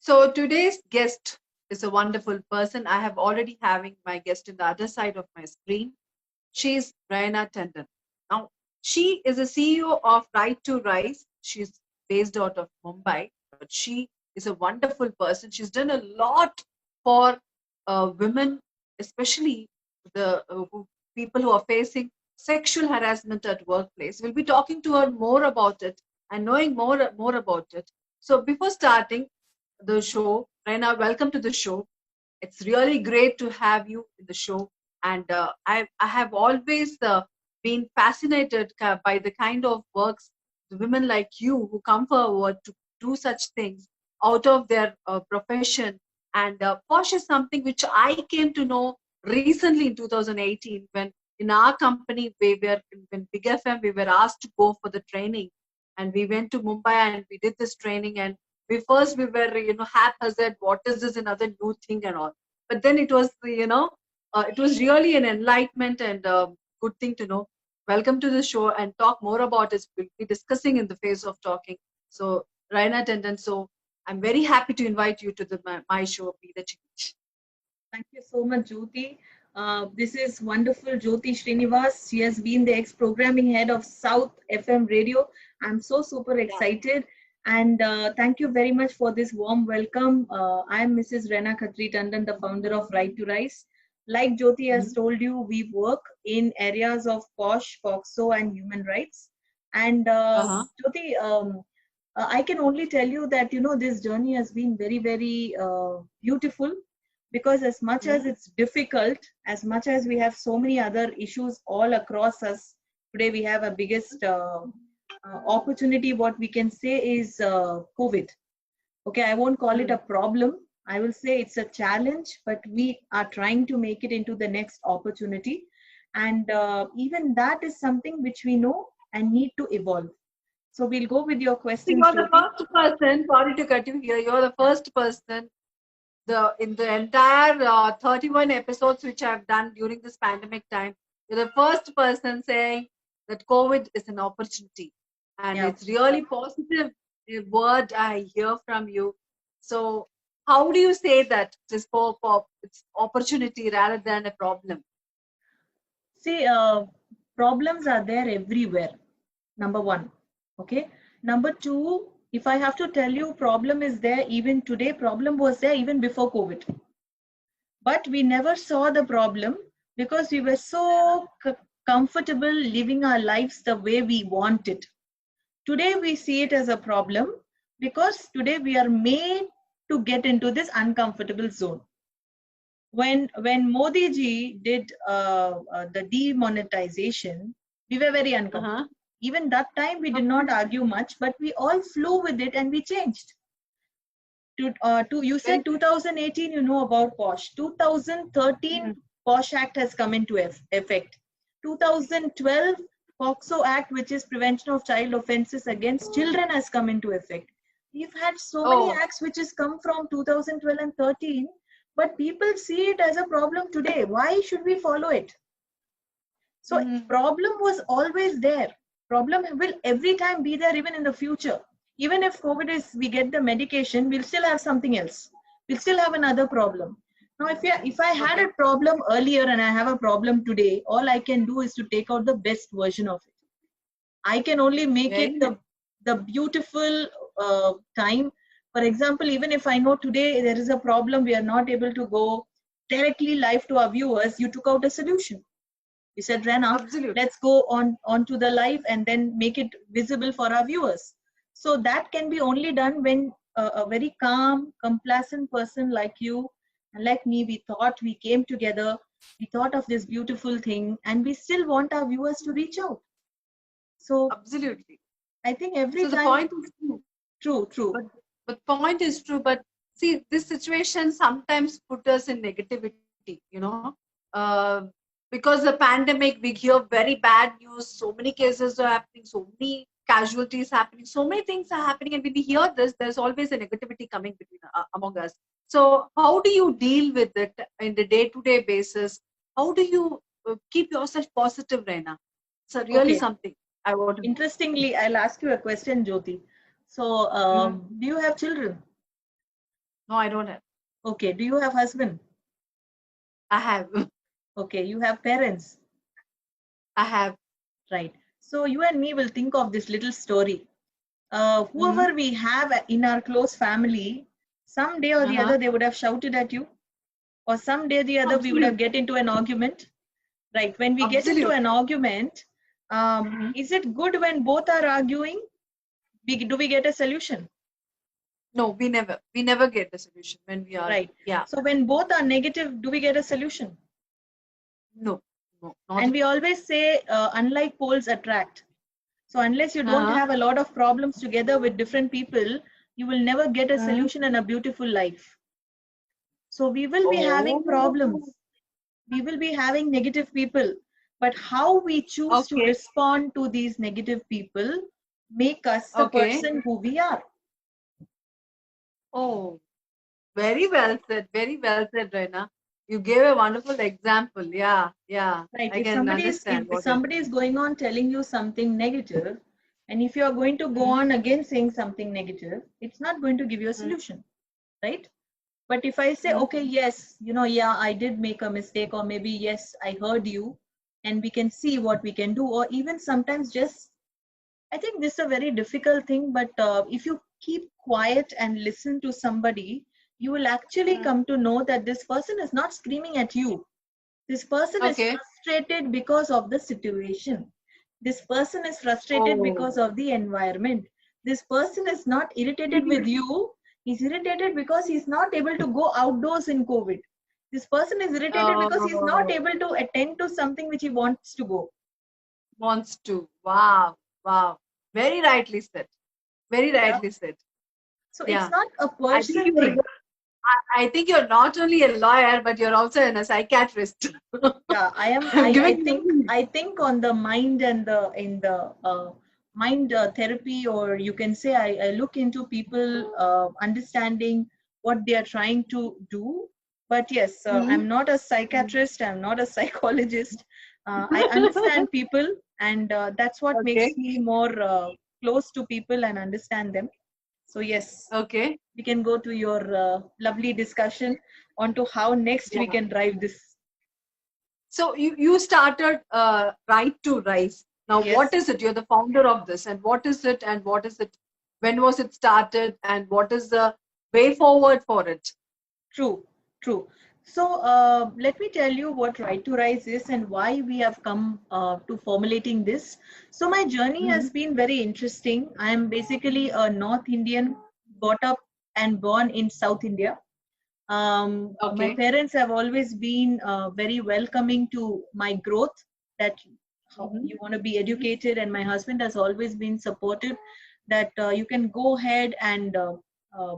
So today's guest is a wonderful person. I have already having my guest in the other side of my screen. She's Raina Tandon. Now, she is a CEO of Right to Rise. She's based out of Mumbai, but she is a wonderful person. She's done a lot for women, especially the people who are facing sexual harassment at workplace. We'll be talking to her more about it and knowing more about it. So before starting the show, Raina, welcome to the show. It's really great to have you in the show. And I have always been fascinated by the kind of works the women like you who come forward to do such things out of their profession. And POSH is something which I came to know recently in 2018 when in our company we were in Big FM we were asked to go for the training, and we went to Mumbai and we did this training. And we were haphazard, what is this another new thing and all, but then it was it was really an enlightenment and good thing to know. Welcome to the show and talk more about it. We'll be discussing in the phase of talking. So Raina Tandon, so I'm very happy to invite you to my show, Be the Change. Thank you so much, Jyoti. This is wonderful, Jyoti Srinivas. She has been the ex-programming head of South FM Radio. I'm so super Yeah. excited. And thank you very much for this warm welcome. I'm Mrs. Raina Khatri Tandon, the founder of Right to Rise. Like Jyoti has Mhm. told you, we work in areas of POSH, FOXO, and human rights. And Uh-huh. Jyoti, I can only tell you that, this journey has been very, very beautiful, because as much as Mhm. it's difficult, as much as we have so many other issues all across us, today we have a biggest opportunity. What we can say is COVID. Okay, I won't call it a Mhm. problem. I will say it's a challenge, but we are trying to make it into the next opportunity. And even that is something which we know and need to evolve. So we'll go with your So questions, you're the Jyoti. first person, sorry to cut you here, you're the first person the in the entire 31 episodes which I've done during this pandemic time, you're the first person saying that COVID is an opportunity, and Yeah. it's really positive word I hear from you. So, how do you say that it's opportunity rather than a problem? See, problems are there everywhere. Number one. Okay. Number two, if I have to tell you, problem is there even today. Problem was there even before COVID. But we never saw the problem because we were so comfortable living our lives the way we want it. Today we see it as a problem because today we are made to get into this uncomfortable zone. When Modi ji did the demonetization, we were very Uh-huh. uncomfortable. Even that time, we did not Absolutely. argue much, but we all flew with it and we changed. You Very said 2018, you know about POSH. 2013, good. POSH Act has come into effect. 2012, POXO Act, which is Prevention of Child Offences Against Children, has come into effect. We've had so many Oh. acts which has come from 2012 and 13, but people see it as a problem today. Why should we follow it? So Mhm. problem was always there. Problem will every time be there even in the future. Even if COVID is, we get the medication, we'll still have something else. We'll still have another problem. Now, if I had Okay. a problem earlier and I have a problem today, all I can do is to take out the best version of it. I can only make it Very nice. the beautiful time. For example, even if I know today there is a problem, we are not able to go directly live to our viewers, you took out a solution. You said, Rena, Absolutely. let's go onto the live and then make it visible for our viewers. So that can be only done when a very calm, complacent person like you and like me, we came together, we thought of this beautiful thing, and we still want our viewers to reach out. So Absolutely. I think every So the time, point is true. true, true. But point is true. But see, this situation sometimes put us in negativity. Uh, because the pandemic, we hear very bad news. So many cases are happening. So many casualties happening. So many things are happening, and when we hear this, there's always a negativity coming between among us. So how do you deal with it in the day-to-day basis? How do you keep yourself positive, Reina? It's really Okay. something I want to know. Interestingly, I'll ask you a question, Jyoti. So, Mhm. do you have children? No, I don't have. Okay. Do you have husband? I have. Okay. You have parents? I have. Right. So you and me will think of this little story. Mm-hmm. Whoever we have in our close family, someday or the Uh-huh. other, they would have shouted at you, or someday or the other, we would have Absolutely. get into an argument. Right. When we get into an Absolutely. argument, Mm-hmm. is it good when both are arguing? Do we get a solution? No, we never get the solution when we are, Right. yeah. So when both are negative, do we get a solution? No, no, not And at we all. always say, unlike poles attract. So unless you don't Uh-huh. have a lot of problems together with different people, you will never get a Mm-hmm. solution and a beautiful life. So we will be having Oh, problems. We will be having negative people. But how we choose to okay. respond to these negative people make us the Okay. person who we are. Oh, very well said. Very well said, Raina. You gave a wonderful example. Yeah, yeah. Right. I can understand If what you're somebody is saying. going on telling you something negative, and if you are going to go Mm-hmm. on again saying something negative, it's not going to give you a solution, right? But if I say, Mm-hmm. okay, yes, yeah, I did make a mistake, or maybe, yes, I heard you, and we can see what we can do, or even sometimes just, I think this is a very difficult thing, but if you keep quiet and listen to somebody, you will actually Mm-hmm. come to know that this person is not screaming at you. This person is Okay. frustrated because of the situation. This person is frustrated because Oh. of the environment. This person is not irritated with you. He's irritated because he's not able to go outdoors in COVID. This person is irritated because he's not Oh, able to attend to something which he wants to go. wants to. Wow. Wow. Very rightly said. Very Yeah. rightly said. So it's Yeah. not a I think person you're, thing. I think you're not only a lawyer, but you're also a psychiatrist. Yeah, I am. I'm I giving think you. I think on the mind and the in the mind therapy, or you can say I look into people understanding what they are trying to do. But yes, Mhm. I'm not a psychiatrist. I'm not a psychologist. I understand people, and that's what makes Okay. me more close to people and understand them. So yes, Okay. we can go to your lovely discussion on to how next we Yeah. can drive this. So you started Right to Rise. Now, what Yes. is it? You're the founder of this, and what is it? And what is it? When was it started? And what is the way forward for it? True, true. So let me tell you what Right to Rise is and why we have come to formulating this. So my journey Hmm. has been very interesting. I am basically a North Indian, brought up and born in South India. My Okay. parents have always been very welcoming to my growth, that how Hmm. you want to be Hmm. educated, and my husband has always been supportive that you can go ahead and uh,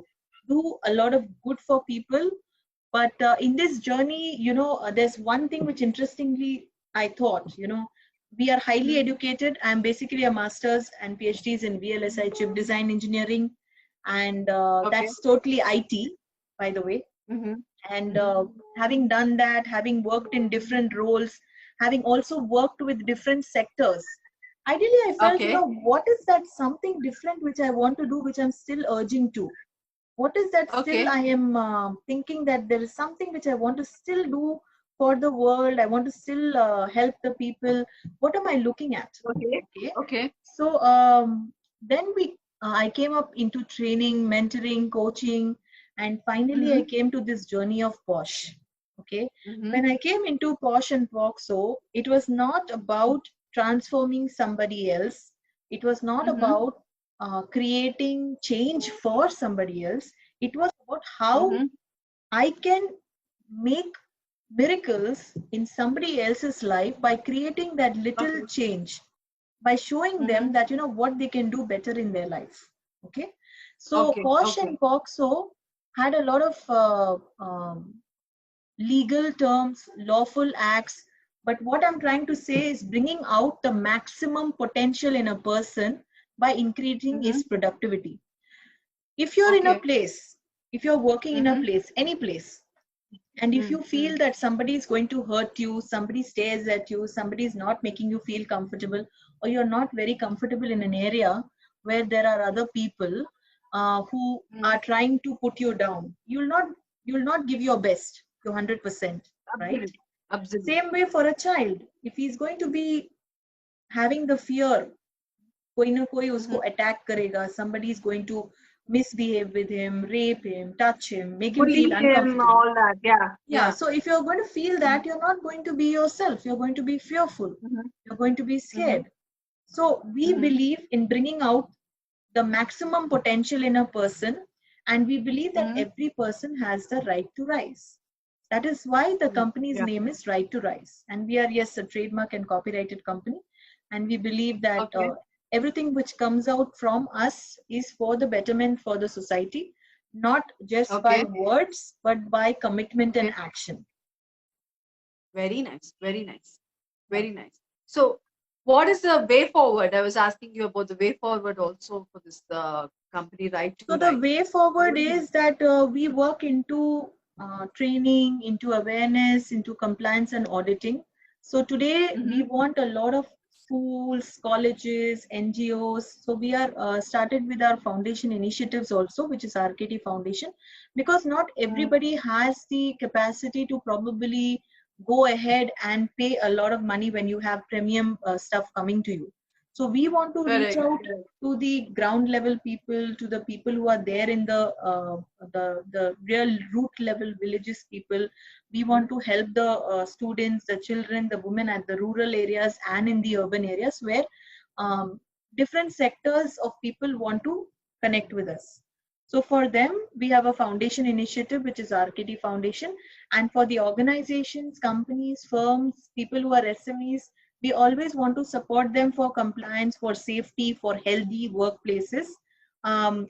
do a lot of good for people. But in this journey, there's one thing which interestingly I thought, we are highly Hmm. educated. I'm basically a master's and PhDs in VLSI chip design engineering, and Okay. that's totally IT, by the way. Hmm. And Hmm. having done that, having worked in different roles, having also worked with different sectors, ideally I felt, Okay. what is that something different which I want to do, which I'm still urging to? What is that still Okay. I am thinking that there is something which I want to still do for the world? I want to still help the people. What am I looking at? Okay. Okay. Okay. So then I came up into training, mentoring, coaching, and finally I Hmm. came to this journey of POSH. Okay. Hmm. When I came into POSH and POXO, it was not about transforming somebody else. It was not Hmm. about creating change for somebody else. It was about how Hmm. I can make miracles in somebody else's life by creating that little Okay. change, by showing Hmm. them that what they can do better in their life. Okay. So Okay. POSH Okay. and POXO had a lot of legal terms, lawful acts, but what I'm trying to say is bringing out the maximum potential in a person by increasing Hmm. his productivity. If you're in a Okay. place, if you're working in a Hmm. place, any place, and if you Mm-hmm. feel that somebody is going to hurt you, somebody stares at you, somebody is not making you feel comfortable, or you're not very comfortable in an area where there are other people, who Mm. are trying to put you down. You'll not give your best, your 100%, right? Absolutely. Absolutely. Same way for a child. If he's going to be having the fear, कोई ना कोई उसको Mhm. attack करेगा, somebody is going to misbehave with him, rape him, touch him, make him Bullying feel him, uncomfortable. all that. Yeah. Yeah, Yeah. so if you're going to feel Mhm. that, you're not going to be yourself. You're going to be fearful. Mhm. You're going to be Mhm. scared. So we Mhm. believe in bringing out the maximum potential in a person, and we believe that Mhm. every person has the right to rise. That is why the Mm. company's Yeah. name is Right to Rise. And we are, yes, a trademark and copyrighted company. And we believe that Okay. everything which comes out from us is for the betterment for the society, not just by Okay. words, but by commitment and Okay. action. Very nice. Very nice. Yeah. Very nice. So, what is the way forward? I was asking you about the way forward also for this company, Right So to the Right. way What forward do you? is that we work into training, into awareness, into compliance and auditing. So today we Mhm. want a lot of schools, colleges, NGOs. So we are started with our foundation initiatives also, which is RKT Foundation, because not Mhm. everybody has the capacity to probably go ahead and pay a lot of money when you have premium stuff coming to you. So we want to reach Correct. out Correct. to the ground level people, to the people who are there in the real root level villages people. We want to help the students, the children, the women at the rural areas and in the urban areas where um, different sectors of people want to connect with us. So for them, we have a foundation initiative, which is RKT Foundation. And for the organizations, companies, firms, people who are SMEs, we always want to support them for compliance, for safety, for healthy workplaces.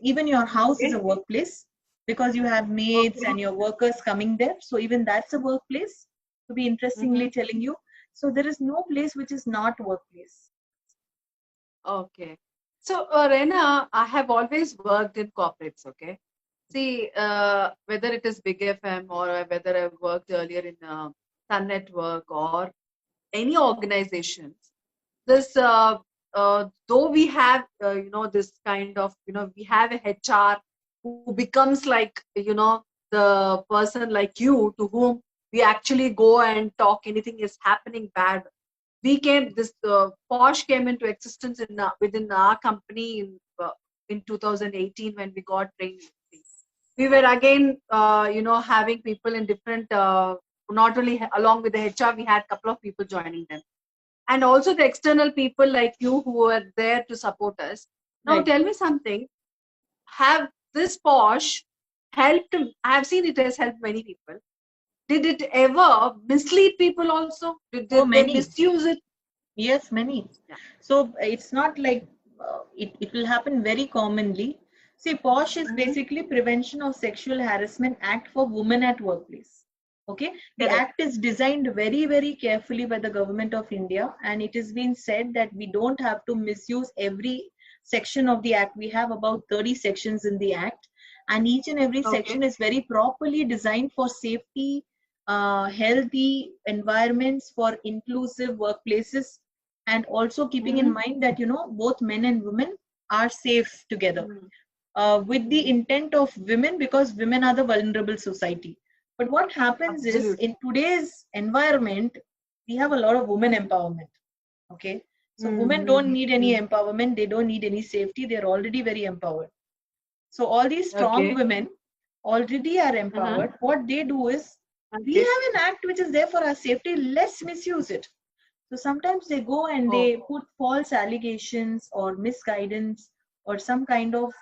Even your house is Okay. a workplace because you have maids Okay. and your workers coming there. So even that's a workplace, to be Mm-hmm. interestingly telling you. So there is no place which is not workplace. Okay. So, Rena, I have always worked in corporates, okay? See, whether it is Big FM or whether I've worked earlier in Sun Network or any organizations, this, though we have, this kind of, we have a HR who becomes like, the person like you to whom we actually go and talk anything is happening bad. We came this POSH came into existence within our company in 2018 when we got trained. We were again having people in different not only along with the HR, we had a couple of people joining them, and also the external people like you who were there to support us. Now Right. tell me something, have this POSH helped? I have seen it has helped many people. Did it ever mislead people also? Oh, Did they many. misuse it? Yes, many. Yeah. So it's not like it will happen very commonly. See, POSH is Mhm. basically Prevention of Sexual Harassment Act for Women at Workplace. Okay, the Correct. act is designed very, very carefully by the government of India, and it has been said that we don't have to misuse every section of the act. We have about 30 sections in the act, and each and every Okay. section is very properly designed for safety, healthy environments, for inclusive workplaces, and also keeping in Mhm. mind that both men and women are safe together, Mhm. with the Mhm. intent of women, because women are the vulnerable society. But what happens is, Absolutely. in today's environment, we have a lot of women Mhm. empowerment. Okay, so women don't Mhm. need any Mhm. empowerment, they don't need any safety, they're already very empowered. So all these strong Okay. women already are Uh-huh. empowered. What they do is, we Okay. have an act which is there for our safety, let's misuse it. So sometimes they go and Oh, they put false allegations or misguidance or some kind of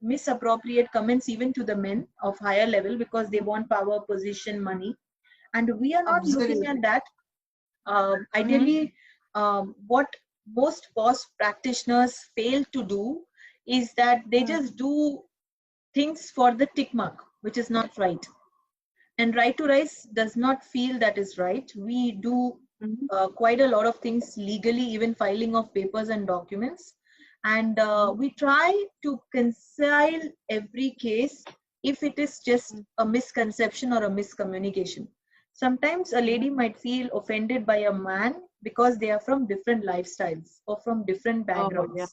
misappropriate comments even to the men of higher level, because they want power, position, money. And we are not looking at absolutely. that. Mhm. Ideally, what most post practitioners fail to do is that they Mhm. just do things for the tick mark, which is not right. And Right to Rise does not feel that is right. We do Mhm. quite a lot of things legally, even filing of papers and documents. And Mhm. we try to reconcile every case if it is just Mhm. a misconception or a miscommunication. Sometimes a lady Mhm. might feel offended by a man because they are from different lifestyles or from different Oh, yeah. backgrounds.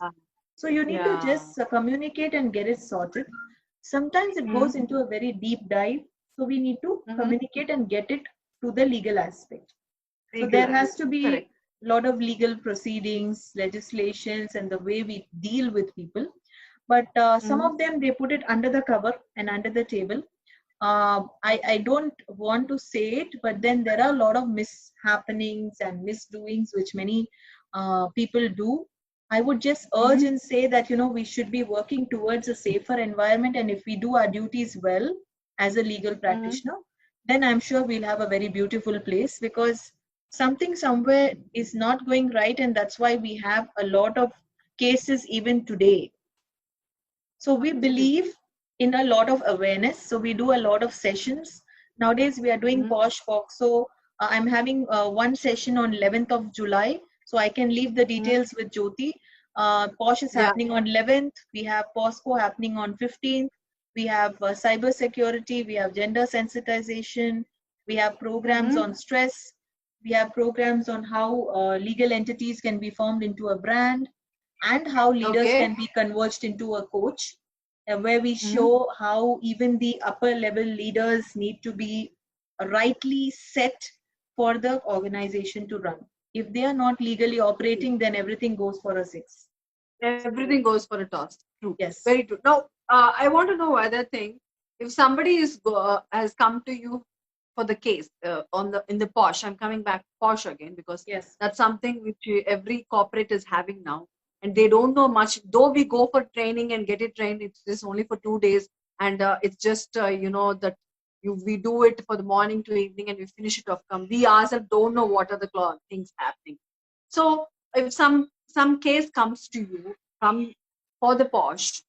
So you need to Yeah. just communicate and get it sorted. Sometimes it goes Mm-hmm. into a very deep dive. So we need to Mm-hmm. communicate and get it to the legal aspect. So there has Legalized. to be Correct. a lot of legal proceedings, legislations, and the way we deal with people. But some Mm-hmm. of them, they put it under the cover and under the table. I don't want to say it, but then there are a lot of mishappenings and misdoings which many people do. I would just urge Mm-hmm. and say that, we should be working towards a safer environment. And if we do our duties well as a legal Mm-hmm. practitioner, then I'm sure we'll have a very beautiful place, because something somewhere is not going right. And that's why we have a lot of cases even today. So we Absolutely. believe in a lot of awareness. So we do a lot of sessions. Nowadays we are doing Mm-hmm. POSH walk. So I'm having one session on 11th of July. So I can leave the Mm-hmm. details with Jyoti. POSH is Yeah. happening on 11th. We have POSCO happening on 15th. We have cyber security. We have gender sensitization. We have programs Mm-hmm. on stress. We have programs on how legal entities can be formed into a brand, and how leaders Okay. can be converged into a coach, where we Mm-hmm. show how even the upper level leaders need to be rightly set for the organization to run. If they are not legally operating, then everything goes for a six. Everything So, goes for a toss. True. yes. Very true. Now, I want to know other thing. If somebody has come to you for the case on the in the posh, I'm coming back to posh again because Yes. that's something which every corporate is having now, and they don't know much. Though we go for training and get it trained, it's just only for 2 days, and it's just that we do it for the morning to evening and we finish it off. Come, we ourselves don't know what are the things happening. So if some case comes to you from for the posh,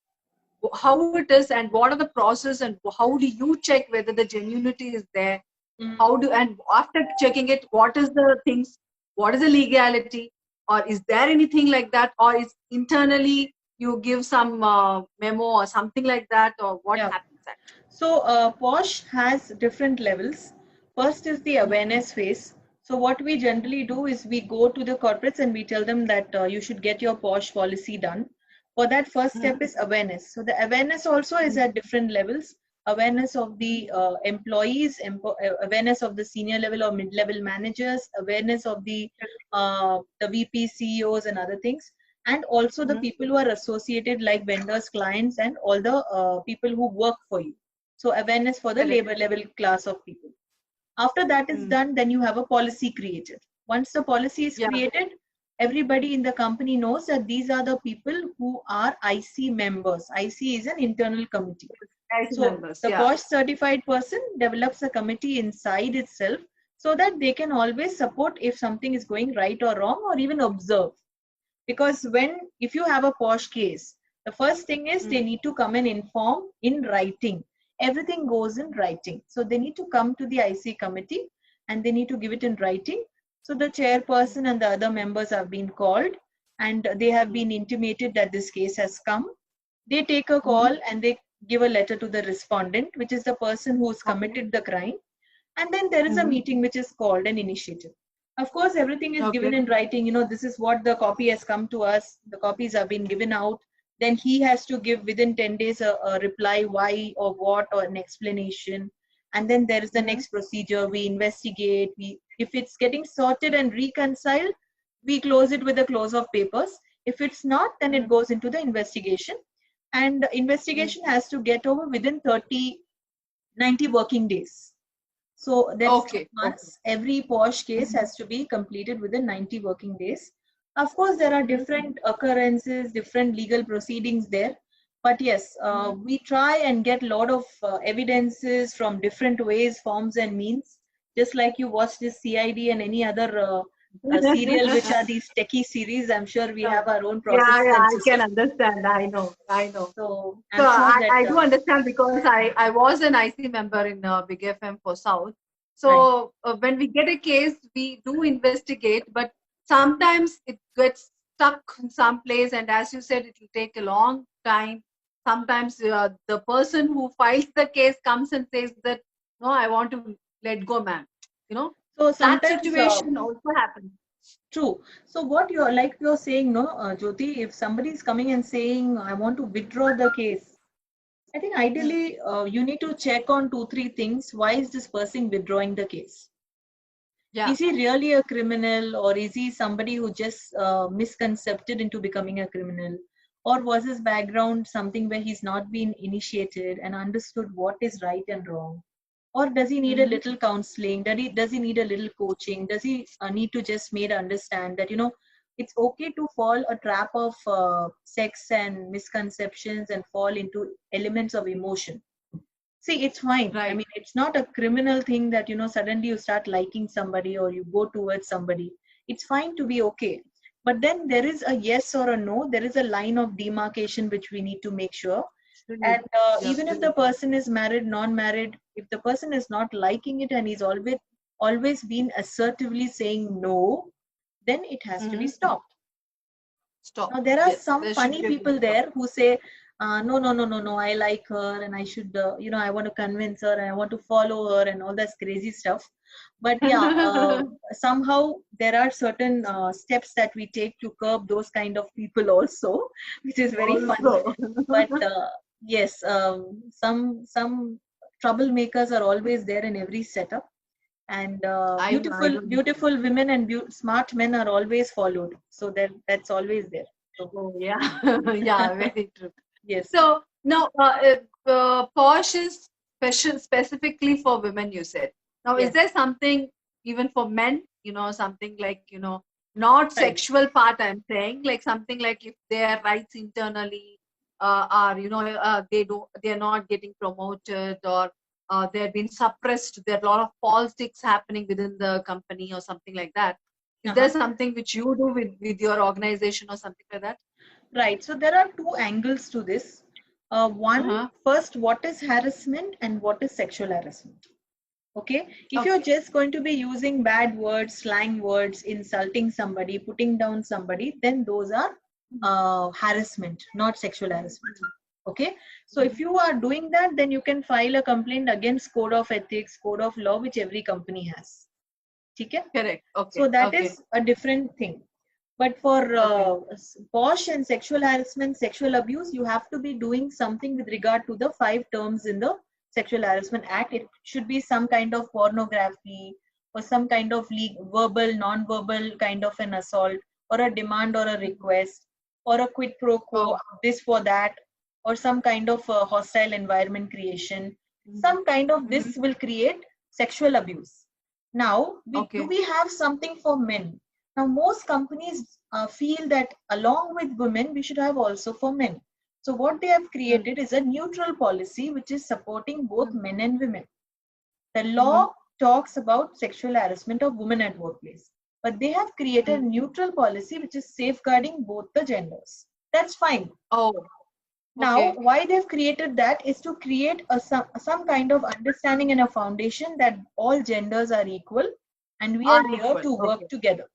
how it is and what are the process and how do you check whether the genuinity is there? Mm. How do and after checking it, what is the things? What is the legality? Or is there anything like that? Or is internally you give some memo or something like that? Or what Yeah. happens actually? So POSH has different levels. First is the awareness phase. So what we generally do is we go to the corporates and we tell them that you should get your POSH policy done. For that, first step Mm-hmm. is awareness. So the awareness also is at different levels. Awareness of the employees, awareness of the senior level or mid-level managers, awareness of the VP, CEOs, and other things, and also the Mm-hmm. people who are associated, like vendors, clients, and all the people who work for you. So awareness for the Correct. labor level class of people. After that is Mm. done, then you have a policy created. Once the policy is Yeah, created, everybody in the company knows that these are the people who are IC members. IC is an internal committee. IC So members. the Yeah. POSH certified person develops a committee inside itself, so that they can always support if something is going right or wrong, or even observe. Because if you have a POSH case, the first thing is Mm. they need to come and inform in writing. Everything goes in writing. So they need to come to the IC committee and they need to give it in writing. So the chairperson and the other members have been called and they have Mm. been intimated that this case has come. They take a Mm-hmm. call and they give a letter to the respondent, which is the person who has Okay. committed the crime. And then there is a Mm-hmm. meeting which is called an initiative. Of course, everything is given Okay. in writing. This is what the copy has come to us. The copies have been given out. Then he has to give within 10 days a reply, why or what, or an explanation. And then there is the Mm-hmm. next procedure. We investigate. If it's getting sorted and reconciled, we close it with a close of papers. If it's not, then it goes into the investigation. And the Mm-hmm. investigation has to get over within 90 working days. So that's Okay. Okay. 6 months. Every POSH case Mhm. has to be completed within 90 working days. Of course, there are Mhm. different occurrences, different legal proceedings there. But yes, Mhm. we try and get a lot of evidences from different ways, forms, and means. Just like you watch this CID and any other serial, which are these techie series, I'm sure we have our own Yeah, processes yeah, and I can systems. understand. I know, I know. So So I'm sure that, I do understand because I was an IC member in Big FM for South. right. So when we get a case, we do investigate, but sometimes it gets stuck in some place, and as you said, it will take a long time. Sometimes the person who files the case comes and says that, no, I want to let go, ma'am. You know, So that sometimes situation also happens. True. So what you're saying, no, Jyoti, if somebody is coming and saying, I want to withdraw the case, I think Hmm. ideally you need to check on two, three things. Why is this person withdrawing the case? Yeah. Is he really a criminal, or is he somebody who just misconcepted into becoming a criminal? Or was his background something where he's not been initiated and understood what is right and wrong? Or does he need a Hmm. little counseling? Does he need a little coaching? Does he need to just made understand that, it's okay to fall a trap of sex and misconceptions and fall into elements of emotion? See, it's fine. I Right. mean, it's not a criminal thing that, suddenly you start liking somebody or you go towards somebody. It's fine to be okay. But then there is a yes or a no. There is a line of demarcation which we need to make sure. And Absolutely. Yeah, even if the absolutely. person is married, non-married, if the person is not liking it and he's always been assertively saying no, then it has to be Hmm. stopped. Stop. Now, there are Yes, some there should funny be a full people stop. there who say, no, no, no, no, no, I like her and I should, I want to convince her and I want to follow her and all that crazy stuff. But yeah, somehow there are certain steps that we take to curb those kind of people also, which is very funny. Also. But yes, some troublemakers are always there in every setup, and I know, I beautiful don't know. beautiful women and smart men are always followed, so that's always there. So Oh, yeah. Yeah, very true. yes, So, no, POSH is specifically for women, you said. Now, is yes, there something even for men, something like, not right. sexual part, I'm saying, like something like if their rights internally are, they're not getting promoted, or they're being suppressed, there are a lot of politics happening within the company or something like that. Is there Uh-huh. something which you do with your organization or something like that? Right. So there are two angles to this. One, Uh-huh. first, what is harassment and what is sexual harassment? Okay. If you're Okay. just going to be using bad words, slang words, insulting somebody, putting down somebody, then those are harassment, not sexual harassment. Okay. So if Mhm. you are doing that, then you can file a complaint against code of ethics, code of law, which every company has. Okay. Correct. So Okay. that Okay. is a different thing. But for Okay. POSH and sexual harassment, sexual abuse, you have to be doing something with regard to the five terms in the Sexual Harassment Act. It should be some kind of pornography or some kind of verbal, non-verbal kind of an assault, or a demand or a request, or a quid pro quo, Oh. this for that, or some kind of hostile environment creation. Mhm. Some kind of Mhm. this will create sexual abuse. Now, do Okay. we have something for men? Now, most companies feel that along with women, we should have also for men. So, what they have Mm. created is a neutral policy which is supporting both Mm. men and women. The Mhm. law talks about sexual harassment of women at workplace, but they have created a Mm. neutral policy which is safeguarding both the genders. That's fine. Oh. Now, Okay. why they've created that is to create some kind of understanding and a foundation that all genders are equal and we are Are here equal. to work Okay. together.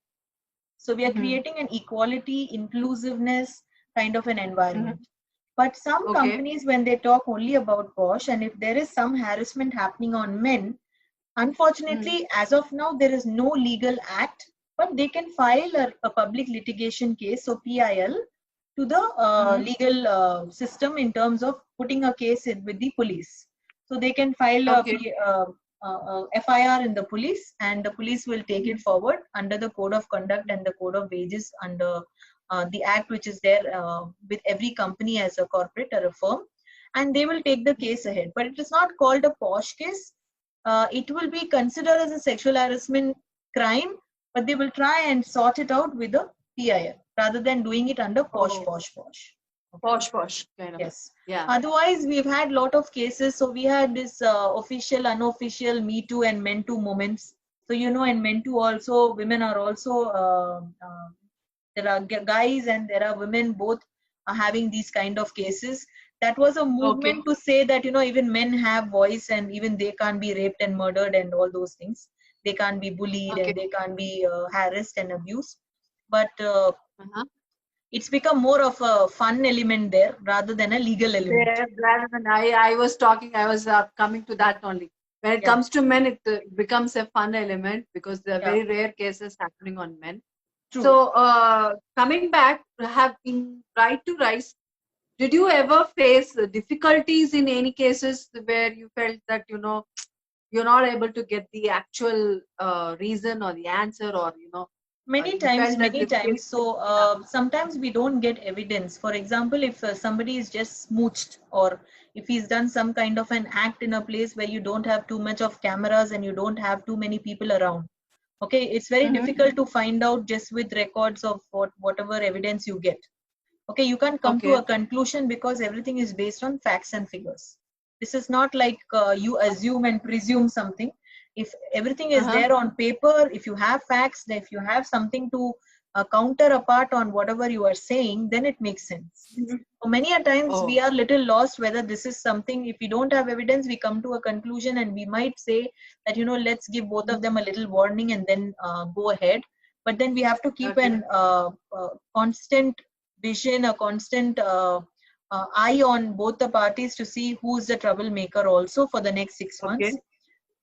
So we are Mhm. creating an equality, inclusiveness kind of an Mhm. environment. But some Okay. companies, when they talk only about POSH, and if there is some harassment happening on men, Mm. unfortunately, as of now, there is no legal act, but they can file a public litigation case, so PIL, to the Mhm. legal system in terms of putting a case in with the police. So they can file a Okay. FIR in the police, and the police will take it Mhm. forward under the code of conduct and the code of wages under the act which is there with every company as a corporate or a firm, and they will take the case ahead. But it is not called a POSH case. It will be considered as a sexual harassment crime, but they will try and sort it out with a PIL rather than doing it under POSH, Oh. POSH, POSH. Okay. Posh, posh, kind of. Yes. Yeah. Otherwise, we've had lot of cases. So we had this official, unofficial, Me Too and Men Too moments. So in Men Too also, women are also there are guys and there are women both are having these kind of cases. That was a Okay. movement to say that even men have voice and even they can't be raped and murdered and all those things. They can't be bullied Okay. and they can't be harassed and abused. But Uh-huh. it's become more of a fun element there rather than a legal element. There, rather than I was talking, I was coming to that only. When it Yeah, comes to men, it becomes a fun element because there are yeah, very rare cases happening on men. True. So coming back, have in Right to Rise, did you ever face difficulties in any cases where you felt that you're not able to get the actual reason or the answer, or Many you times, felt that many this case? times. So Yeah. sometimes we don't get evidence. For example, if somebody is just smooched, or if he's done some kind of an act in a place where you don't have too much of cameras and you don't have too many people around, okay, it's very Mm-hmm. difficult to find out just with records of whatever evidence you get. Okay, you can't come to Okay. a conclusion because everything is based on facts and figures. This is not like you assume and presume something. If everything is Uh-huh. there on paper, if you have facts, if you have something to counter apart on whatever you are saying, then it makes sense. Mhm. So many a times we Oh. are little lost whether this is something. If we don't have evidence, we come to a conclusion and we might say that, let's give both of Mhm. them a little warning and then go ahead. But then we have to keep Okay. an constant vision, a constant eye on both the parties to see who's the troublemaker also for the next 6 months. Okay.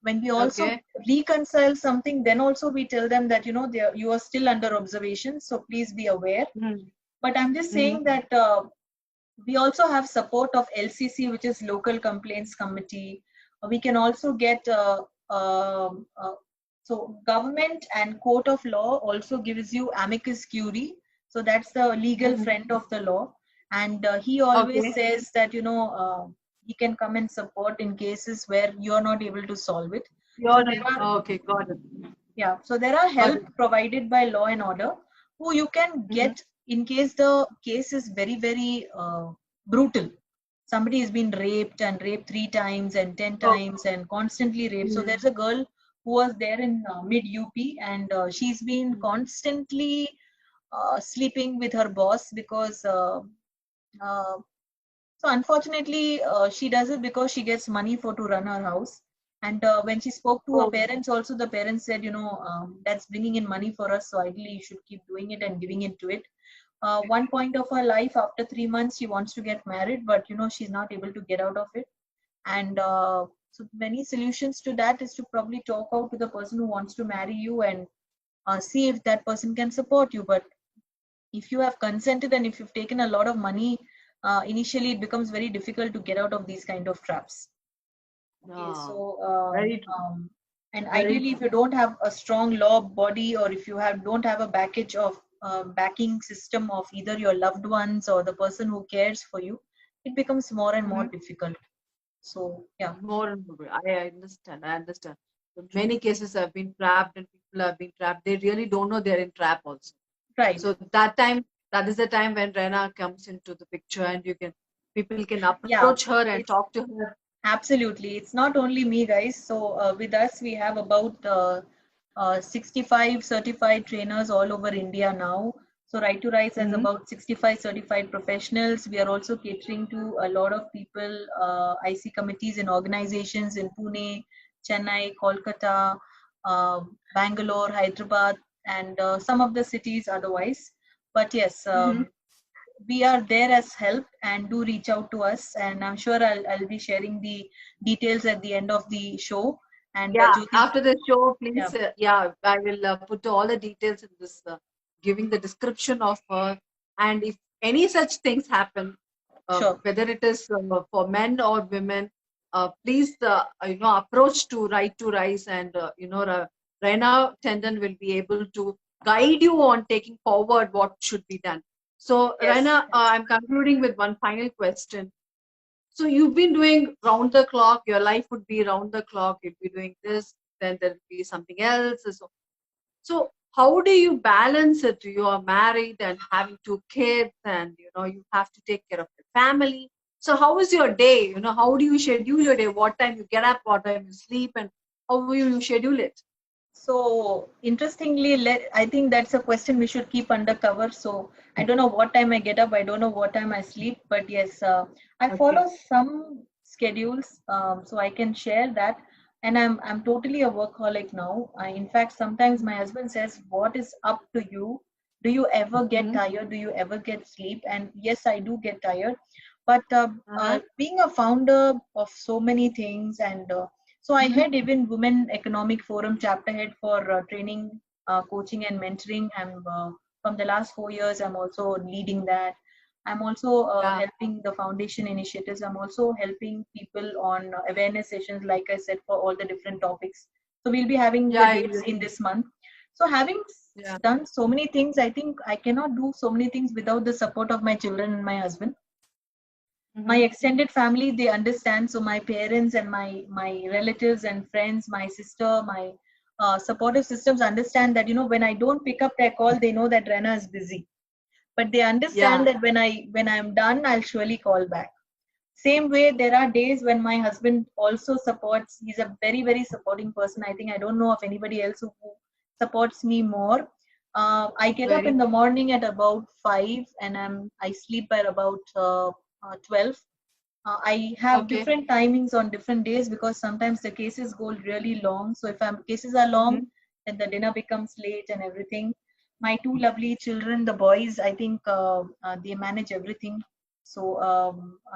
When we also Okay. reconcile something, then also we tell them that, you are still under observation, so please be aware. Mm-hmm. But I'm just Mm-hmm. saying that we also have support of LCC, which is Local Complaints Committee. We can also get so government and court of law also gives you amicus curiae. So that's the legal Mm-hmm. friend of the law, and he always Okay. says that he can come and support in cases where you are not able to solve it. So You're not. there are, Okay. Got it. yeah, so there are Got help it. provided by law and order who you can Mm-hmm. get in case the case is very, very brutal. Somebody has been raped and raped 3 times and 10 Oh. times and constantly raped. So Mm-hmm. there's a girl who was there in mid UP, and she's been constantly sleeping with her boss because uh, so unfortunately, she does it because she gets money for to run her house. And when she spoke to her Oh. parents, also the parents said, that's bringing in money for us, so ideally you should keep doing it and giving into it. One point of her life, after 3 months, she wants to get married, but she's not able to get out of it. And so many solutions to that is to probably talk out to the person who wants to marry you and see if that person can support you. But if you have consented and if you've taken a lot of money initially, it becomes very difficult to get out of these kind of traps. Okay, so No. Very true. and Very ideally, true. if you don't have a strong law body, or if you don't have a package of backing system of either your loved ones or the person who cares for you, it becomes more and more Mm-hmm. difficult. So yeah, More and more. I understand. I understand. So true. many cases have been trapped, and people have been trapped. They really don't know they're in trap also. Right. So that time, that is the time when Rena comes into the picture, and people can Yeah, approach her and it's talk to her. absolutely. It's not only me, guys. So with us, we have about 65 certified trainers all over India now. So Right to Rise has Mm-hmm. about 65 certified professionals. We are also catering to a lot of people, IC committees and organizations in Pune, Chennai, Kolkata, uh, Bangalore, Hyderabad, and some of the cities otherwise. But yes, Mm-hmm. we are there as help, and do reach out to us, and I'm sure I'll be sharing the details at the end of the show. And Yeah, Jyoti, after the show, yeah, please, yeah, I will put all the details in this, giving the description of her. And if any such things happen, sure. whether it is for men or women, please, approach to Right to Rise, and Raina Tandon will be able to guide you on taking forward what should be done. So, Yes, Raina, yes. I'm concluding with one final question. So you've been doing round the clock. Your life would be round the clock. You'd be doing this, then there'll be something else. So how do you balance it? You are married and having 2 kids, and you have to take care of the family. So how is your day? How do you schedule your day? What time you get up? What time you sleep? And how will you schedule it? So interestingly, I think that's a question we should keep undercover. So I don't know what time I get up. I don't know what time I sleep. But yes, I Okay. follow some schedules, so I can share that. And I'm totally a workaholic now. In fact, sometimes my husband says, "What is up to you? Do you ever get Mm-hmm. tired? Do you ever get sleep?" And yes, I do get tired. But Uh-huh. being a founder of so many things, and so I Mm-hmm. had even Women Economic Forum chapter head for training coaching and mentoring. I'm from the last 4 years. I'm also leading that. I'm also Yeah. helping the foundation initiatives. I'm also helping people on awareness sessions, like I said, for all the different topics. So we'll be having the Yeah. dates in this month. So having Yeah. done so many things, I think I cannot do so many things without the support of my children and my husband. My Mm-hmm. extended family, they understand. So my parents and my relatives and friends, my sister, my supportive systems understand that, when I don't pick up their call, they know that Rena is busy, but they understand Yeah. that when I'm done, I'll surely call back. Same way, there are days when my husband also supports. He's a very very supporting person. I think I don't know of anybody else who supports me more. I get up Very in the good. morning at about 5, and I sleep by about 12. I have Okay. different timings on different days because sometimes the cases go really long. So if cases are long, Mm-hmm. then the dinner becomes late and everything. My two lovely children, the boys, I think they manage everything. So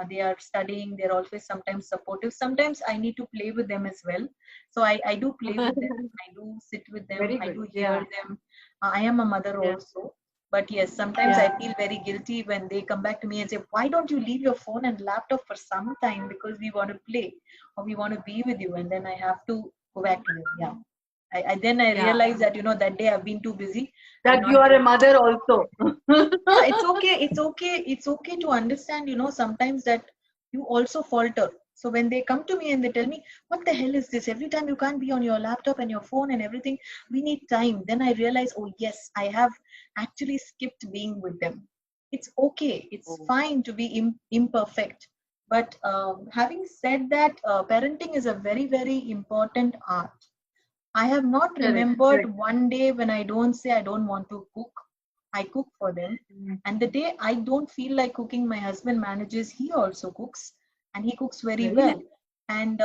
they are studying. They're always sometimes supportive. Sometimes I need to play with them as well. So I do play with them. I do sit with them. Very I good. do hear Yeah. them. I am a mother Yeah. also. But yes, sometimes I Yeah. feel very guilty when they come back to me and say, "Why don't you leave your phone and laptop for some time, because we want to play or we want to be with you?" And then I have to go back to them. Yeah. Then I Yeah. realize that, that day I've been too busy. I've That you not are a been. mother also. Yeah, it's okay. It's okay to understand, sometimes that you also falter. So when they come to me and they tell me, "What the hell is this? Every time you can't be on your laptop and your phone and everything, we need time." Then I realize, oh yes, I have actually skipped being with them. It's okay. It's Oh, fine to be imperfect. But having said that, parenting is a very, very important art. I have not correct. remembered Correct. one day when I don't say I don't want to cook. I cook for them. Mm-hmm. And the day I don't feel like cooking, my husband manages, he also cooks, and he cooks very Very well. nice. And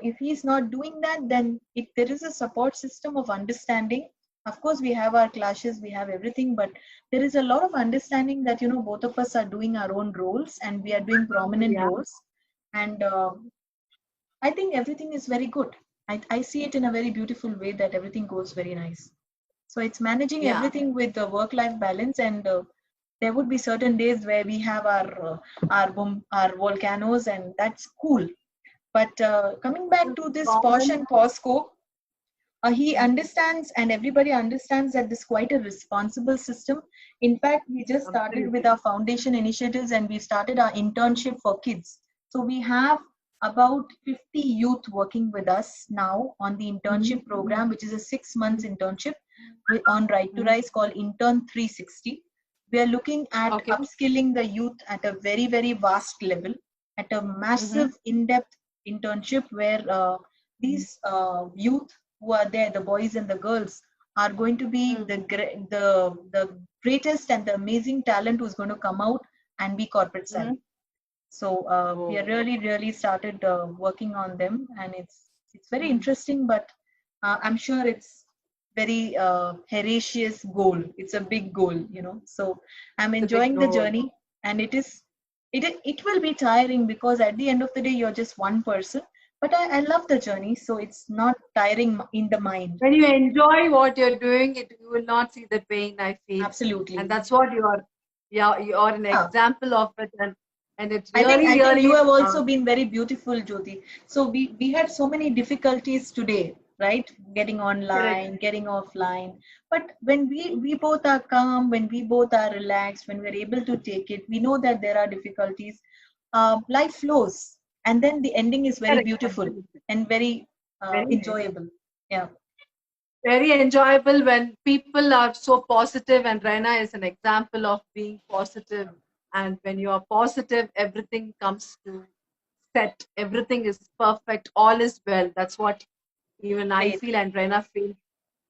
if he's not doing that, then if there is a support system of understanding, of course, we have our clashes, we have everything, but there is a lot of understanding that, both of us are doing our own roles and we are doing prominent Yeah. roles. And I think everything is very good. I see it in a very beautiful way that everything goes very nice. So it's managing Yeah. everything with the work-life balance, and there would be certain days where we have our volcanoes, and that's cool. But coming back to this Posh Common. and Posco, he Mhm. understands, and everybody understands that this is quite a responsible system. In fact, we just started with Absolutely. our foundation initiatives, and we started our internship for kids. So we have about 50 youth working with us now on the Mm-hmm. internship program, which is a 6 months internship on Right to Mm-hmm. Rise, called Intern 360. We are looking at Okay. upskilling the youth at a very, very vast level, at a Mm-hmm. massive, in depth internship where these youth who are there, the boys and the girls, are going to be Mm-hmm. the greatest and the amazing talent who's going to come out and be corporate Mm-hmm. savvy. So we are Oh, really, really started working on them, and it's very mm. interesting. But I'm sure it's very heretious goal. It's a big goal, So I'm It's a big enjoying the role. journey, and it will be tiring because at the end of the day you're just one person. But I love the journey, so it's not tiring in the mind. When you enjoy what you're doing, you will not see the pain, I feel. And Absolutely. that's what you are. Yeah, you are an Yeah. example of it. And it's I think really, I think you really have also been very beautiful, Jyoti. So we had so many difficulties today, right? Getting correct. online, getting offline. But when we both are calm, when we both are relaxed, when we're able to take it, we know that there are difficulties. Life flows, and then the ending is very Correct. beautiful Absolutely. and very Very nice. enjoyable. Yeah, Very enjoyable when people are so positive, and Raina is an example of being positive. And when you are positive, everything comes to set, everything is perfect, all is well. That's what even I great. feel and Raina feels.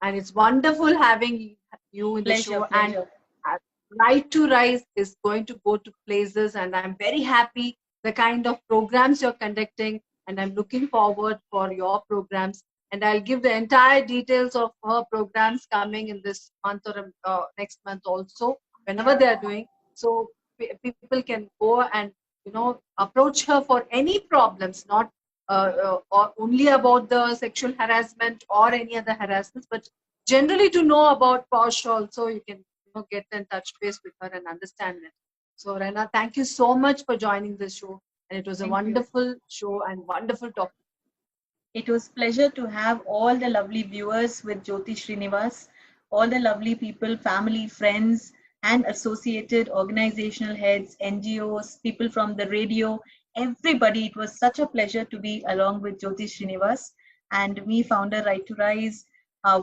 And it's wonderful having you in the Pleasure, show. And pleasure. uh, Right to Rise is going to go to places, and I'm very happy the kind of programs you're conducting, and I'm looking forward for your programs. And I'll give the entire details of her programs coming in this month or next month also, whenever Yeah. they are doing. So people can go and approach her for any problems, not or only about the sexual harassment or any other harassments, but generally to know about POSH also, you can get in touch base with her and understand it. So Raina, thank you so much for joining this show, and it was a Thank you. wonderful show and wonderful talk. It was pleasure to have all the lovely viewers with Jyoti Srinivas, all the lovely people, family, friends, and associated organizational heads, NGOs, people from the radio, everybody. It was such a pleasure to be along with Jyoti Srinivas and me, founder Right to Rise,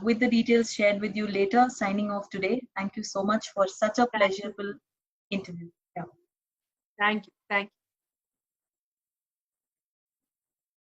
with the details shared with you later. Signing off today. Thank you so much for such a Thank you. pleasurable interview. Yeah. Thank you. Thank you.